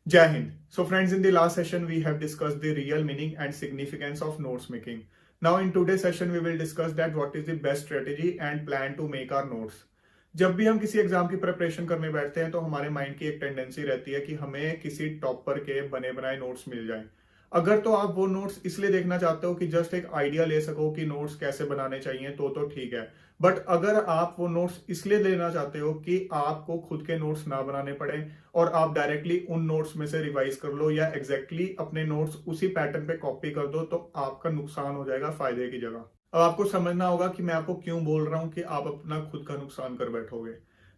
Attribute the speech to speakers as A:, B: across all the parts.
A: Jai Hind. So, friends, in the last session, we have discussed the real meaning and significance of notes making. Now, in today's session, we will discuss that what is the best strategy and plan to make our notes. जब भी हम किसी exam की preparation करने बैठते हैं तो हमारे माइंड की एक टेंडेंसी रहती है कि हमें किसी टॉपर के बने बनाए नोट्स मिल जाएं। अगर तो आप वो नोट्स इसलिए देखना चाहते हो कि जस्ट एक आइडिया ले सको कि नोट्स कैसे बनाने चाहिए तो ठीक है। बट अगर आप वो नोट्स इसलिए लेना चाहते हो कि आपको खुद के नोट्स ना बनाने पड़े और आप डायरेक्टली उन नोट्स में से रिवाइज कर लो या एग्जैक्टली अपने नोट्स उसी पैटर्न पे कॉपी कर दो, तो आपका नुकसान हो जाएगा फायदे की जगह। अब आपको समझना होगा कि मैं आपको क्यों बोल रहा हूं कि आप अपना खुद का नुकसान कर बैठोगे।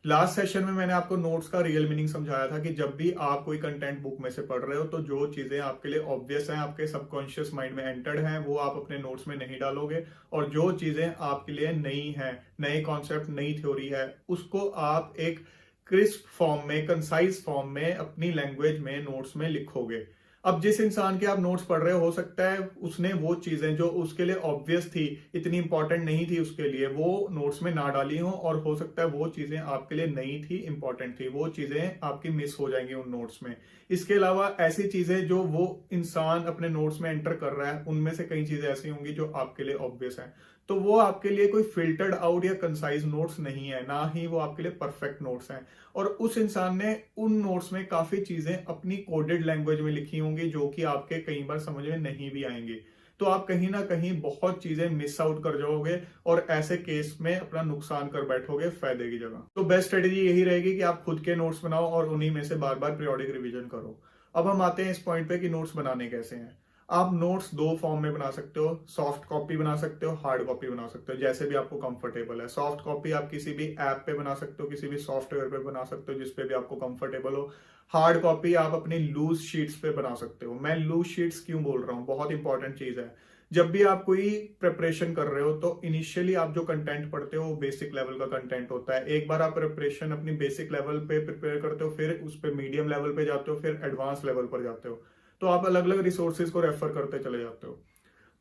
A: लास्ट सेशन में मैंने आपको नोट्स का रियल मीनिंग समझाया था कि जब भी आप कोई कंटेंट बुक में से पढ़ रहे हो तो जो चीजें आपके लिए ऑब्वियस हैं, आपके सबकॉन्शियस माइंड में एंटर्ड हैं, वो आप अपने नोट्स में नहीं डालोगे। और जो चीजें आपके लिए नई हैं, नए कॉन्सेप्ट, नई थ्योरी है, उसको आप एक क्रिस्प फॉर्म में, कंसाइज फॉर्म में, अपनी लैंग्वेज में नोट्स में लिखोगे। अब जिस इंसान के आप नोट्स पढ़ रहे हो सकता है उसने वो चीजें जो उसके लिए ऑब्वियस थी, इतनी इंपॉर्टेंट नहीं थी उसके लिए, वो नोट्स में ना डाली हो, और हो सकता है वो चीजें आपके लिए नई थी, इंपॉर्टेंट थी, वो चीजें आपकी मिस हो जाएंगी उन नोट्स में। इसके अलावा ऐसी चीजें जो वो इंसान अपने नोट्स में एंटर कर रहा है, उनमें से कई चीजें ऐसी होंगी जो आपके लिए ऑब्वियस है, तो वो आपके लिए कोई फिल्टर्ड आउट या कंसाइज नोट्स नहीं है, ना ही वो आपके लिए परफेक्ट नोट्स हैं। और उस इंसान ने उन नोट्स में काफी चीजें अपनी कोडेड लैंग्वेज में लिखी होंगी जो कि आपके कई बार समझ में नहीं भी आएंगी, तो आप कहीं ना कहीं बहुत चीजें मिस आउट कर जाओगे और ऐसे केस में अपना नुकसान कर बैठोगे फायदे की जगह। तो बेस्ट स्ट्रेटेजी यही रहेगी कि आप खुद के नोट्स बनाओ और उन्हीं में से बार बार पीरियोडिक रिवीजन करो। अब हम आते हैं इस पॉइंट पे कि नोट्स बनाने कैसे हैं। आप नोट्स दो फॉर्म में बना सकते हो, सॉफ्ट कॉपी बना सकते हो, हार्ड कॉपी बना सकते हो, जैसे भी आपको कंफर्टेबल है। सॉफ्ट कॉपी आप किसी भी ऐप पे बना सकते हो, किसी भी सॉफ्टवेयर पे बना सकते हो, जिसपे भी आपको कंफर्टेबल हो। हार्ड कॉपी आप अपनी लूज शीट्स पे बना सकते हो। मैं लूज शीट्स क्यों बोल रहा हूँ, बहुत इंपॉर्टेंट चीज है। जब भी आप कोई प्रिपरेशन कर रहे हो तो इनिशियली आप जो कंटेंट पढ़ते हो वो बेसिक लेवल का कंटेंट होता है। एक बार आप प्रिपरेशन अपनी बेसिक लेवल पे प्रिपेयर करते हो, फिर उस पर मीडियम लेवल पे जाते हो, फिर एडवांस लेवल पर जाते हो, तो आप अलग अलग रिसोर्सेज को रेफर करते चले जाते हो।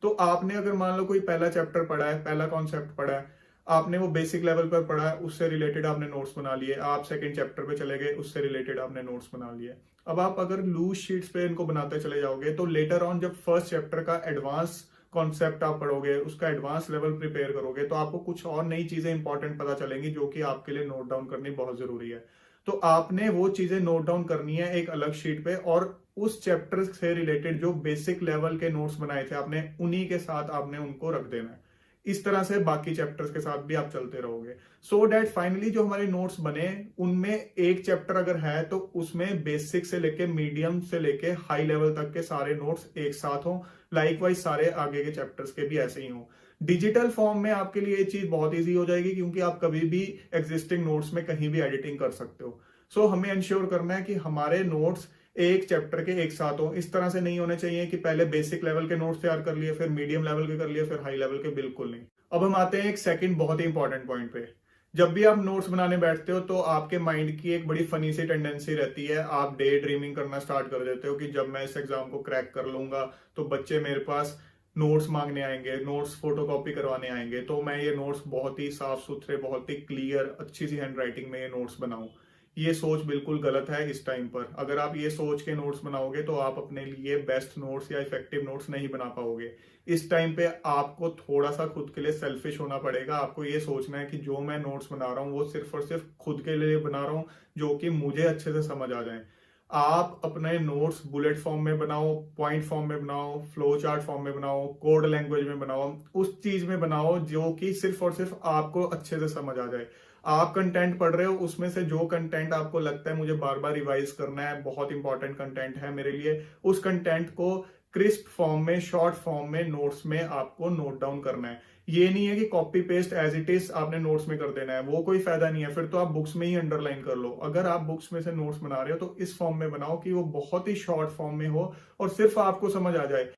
A: तो आपने अगर मान लो कोई पहला चैप्टर पढ़ा है, पहला कॉन्सेप्ट पढ़ा है, आपने वो बेसिक लेवल पर पढ़ा है, उससे रिलेटेड आपने नोट्स बना लिए, आप सेकंड चैप्टर पे चले गए, उससे रिलेटेड आपने नोट्स बना लिए। अब आप अगर लूज शीट्स पे इनको बनाते चले जाओगे तो लेटर ऑन जब फर्स्ट चैप्टर का एडवांस कॉन्सेप्ट आप पढ़ोगे, उसका एडवांस लेवल प्रिपेयर करोगे, तो आपको कुछ और नई चीजें इंपॉर्टेंट पता चलेंगी जो कि आपके लिए नोट डाउन करनी बहुत जरूरी है। तो आपने वो चीजें नोट डाउन करनी है एक अलग शीट पे, और उस चैप्टर से रिलेटेड जो बेसिक लेवल के नोट्स बनाए थे आपने, उन्हीं के साथ आपने उनको रख देना है। इस तरह से बाकी चैप्टर्स के साथ भी आप चलते रहोगे, सो डैट फाइनली जो हमारे नोट्स बने उनमें एक चैप्टर अगर है तो उसमें बेसिक से लेके मीडियम से लेके हाई लेवल तक के सारे नोट्स एक साथ हों। लाइकवाइज सारे आगे के चैप्टर्स के भी ऐसे ही हों। डिजिटल फॉर्म में आपके लिए ये चीज बहुत ईजी हो जाएगी क्योंकि आप कभी भी एग्जिस्टिंग नोट्स में कहीं भी एडिटिंग कर सकते हो। सो हमें इंश्योर करना है कि हमारे नोट्स एक चैप्टर के एक साथ हो। इस तरह से नहीं होने चाहिए कि पहले बेसिक लेवल के नोट्स तैयार कर लिए, फिर मीडियम लेवल के कर लिए, फिर हाई लेवल के, बिल्कुल नहीं। अब हम आते हैं एक सेकंड बहुत ही इंपॉर्टेंट पॉइंट पे। जब भी आप नोट्स बनाने बैठते हो तो आपके माइंड की एक बड़ी फनी सी टेंडेंसी रहती है, आप डे ड्रीमिंग करना स्टार्ट कर देते हो कि जब मैं इस एग्जाम को क्रैक कर लूंगा तो बच्चे मेरे पास नोट्स मांगने आएंगे, नोट्स फोटोकॉपी करवाने आएंगे, तो मैं ये नोट्स बहुत ही साफ सुथरे, बहुत ही क्लियर, अच्छी सी हैंड राइटिंग में ये नोट्स बनाऊं। ये सोच बिल्कुल गलत है इस टाइम पर। अगर आप ये सोच के नोट्स बनाओगे तो आप अपने लिए बेस्ट नोट्स या इफेक्टिव नोट्स नहीं बना पाओगे। इस टाइम पे आपको थोड़ा सा खुद के लिए सेल्फिश होना पड़ेगा। आपको ये सोचना है कि जो मैं नोट्स बना रहा हूँ वो सिर्फ और सिर्फ खुद के लिए बना रहा हूँ, जो कि मुझे अच्छे से समझ आ जाए। आप अपने नोट्स बुलेट फॉर्म में बनाओ, पॉइंट फॉर्म में बनाओ, फ्लो चार्ट फॉर्म में बनाओ, कोड लैंग्वेज में बनाओ, उस चीज में बनाओ जो कि सिर्फ और सिर्फ आपको अच्छे से समझ आ जाए। आप कंटेंट पढ़ रहे हो, उसमें से जो कंटेंट आपको लगता है मुझे बार बार रिवाइज करना है, बहुत इंपॉर्टेंट कंटेंट है मेरे लिए, उस कंटेंट को क्रिस्प फॉर्म में, शॉर्ट फॉर्म में नोट्स में आपको नोट डाउन करना है। ये नहीं है कि copy paste as it is आपने नोट्स में कर देना है, वो कोई फायदा नहीं है। फिर तो आप बुक्स में ही अंडरलाइन कर लो। अगर आप बुक्स में से नोट्स बना रहे हो तो इस फॉर्म में बनाओ कि वो बहुत ही शॉर्ट फॉर्म में हो और सिर्फ आपको समझ आ जाए।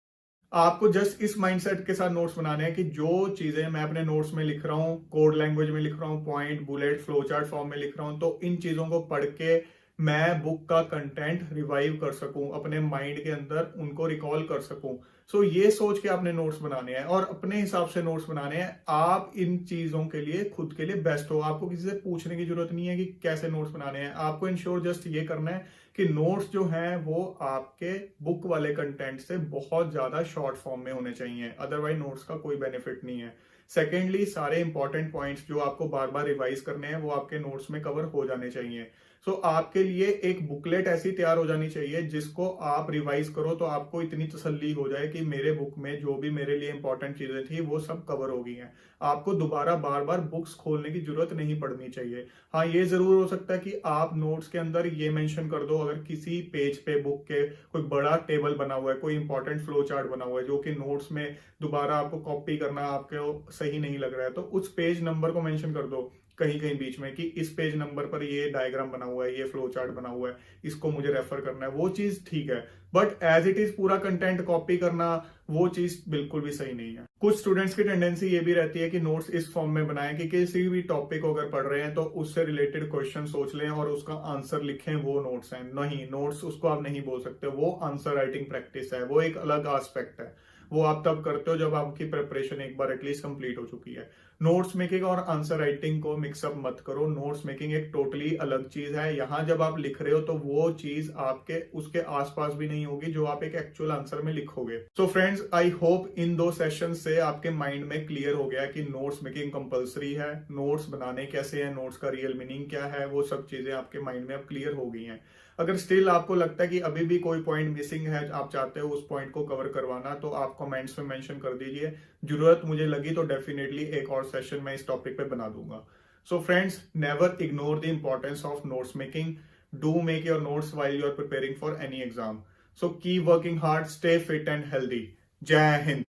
A: आपको जस्ट इस माइंडसेट के साथ नोट्स बनाने हैं कि जो चीजें मैं अपने नोट्स में लिख रहा हूँ, कोड लैंग्वेज में लिख रहा हूँ, point, bullet, flow chart form में लिख रहा हूँ, तो इन चीजों को पढ़ के मैं बुक का कंटेंट रिवाइव कर सकूं, अपने माइंड के अंदर उनको रिकॉल कर सकूं। सो ये सोच के आपने नोट्स बनाने हैं और अपने हिसाब से नोट्स बनाने हैं। आप इन चीजों के लिए खुद के लिए बेस्ट हो। आपको किसी से पूछने की जरूरत नहीं है कि कैसे नोट्स बनाने हैं। आपको इंश्योर जस्ट ये करना है कि नोट्स जो हैं वो आपके बुक वाले कंटेंट से बहुत ज्यादा शॉर्ट फॉर्म में होने चाहिए, अदरवाइज नोट्स का कोई बेनिफिट नहीं है। सेकेंडली, सारे इंपॉर्टेंट पॉइंट्स जो आपको बार बार रिवाइज करने हैं वो आपके नोट्स में कवर हो जाने चाहिए। सो आपके लिए एक बुकलेट ऐसी तैयार हो जानी चाहिए जिसको आप रिवाइज करो तो आपको इतनी तसल्ली हो जाए कि मेरे बुक में जो भी मेरे लिए इंपॉर्टेंट चीजें थी वो सब कवर हो गई हैं। आपको दोबारा बार बार बुक्स खोलने की जरूरत नहीं पड़नी चाहिए। हाँ, ये जरूर हो सकता है कि आप नोट्स के अंदर ये मेंशन कर दो, अगर किसी पेज पे बुक के कोई बड़ा टेबल बना हुआ है, कोई इंपॉर्टेंट फ्लो चार्ट बना हुआ है जो कि नोट्स में दोबारा आपको कॉपी करना आपको सही नहीं लग रहा है, तो उस पेज नंबर को मेंशन कर दो कहीं कहीं बीच में कि इस पेज नंबर पर ये डायग्राम बना हुआ है, ये फ्लो चार्ट बना हुआ है, इसको मुझे रेफर करना है। वो चीज ठीक है, बट एज इट इज पूरा कंटेंट कॉपी करना वो चीज बिल्कुल भी सही नहीं है। कुछ स्टूडेंट्स की टेंडेंसी ये भी रहती है कि नोट्स इस फॉर्म में बनाएं कि किसी भी टॉपिक को अगर पढ़ रहे हैं तो उससे रिलेटेड क्वेश्चन सोच लें और उसका आंसर लिखें, वो नोट्स हैं। नहीं, नोट्स उसको आप नहीं बोल सकते, वो आंसर राइटिंग प्रैक्टिस है, वो एक अलग एस्पेक्ट है। वो आप तब करते हो जब आपकी प्रिपरेशन एक बार एटलीस्ट कंप्लीट हो चुकी है। नोट्स मेकिंग और आंसर राइटिंग को मिक्सअप मत करो। नोट्स मेकिंग एक टोटली अलग चीज है। यहाँ जब आप लिख रहे हो तो वो चीज आपके उसके आसपास भी नहीं होगी जो आप एक एक्चुअल आंसर में लिखोगे। So friends, I hope in 2 session से आपके माइंड में क्लियर हो गया कि नोट्स मेकिंग कंपलसरी है, नोट्स बनाने कैसे हैं, नोट्स का रियल मीनिंग क्या है, वो सब चीजें आपके माइंड में अब क्लियर हो गई हैं। अगर स्टिल आपको लगता है कि अभी भी कोई पॉइंट मिसिंग है, आप चाहते हो उस पॉइंट को कवर करवाना, तो आप कमेंट्स में मेंशन कर दीजिए। जरूरत मुझे लगी तो डेफिनेटली एक और सेशन मैं इस टॉपिक पे बना दूंगा। So friends, never ignore the importance of notes making. Do make your notes while you are preparing for any exam. So keep working hard, stay fit and healthy. जय हिंद।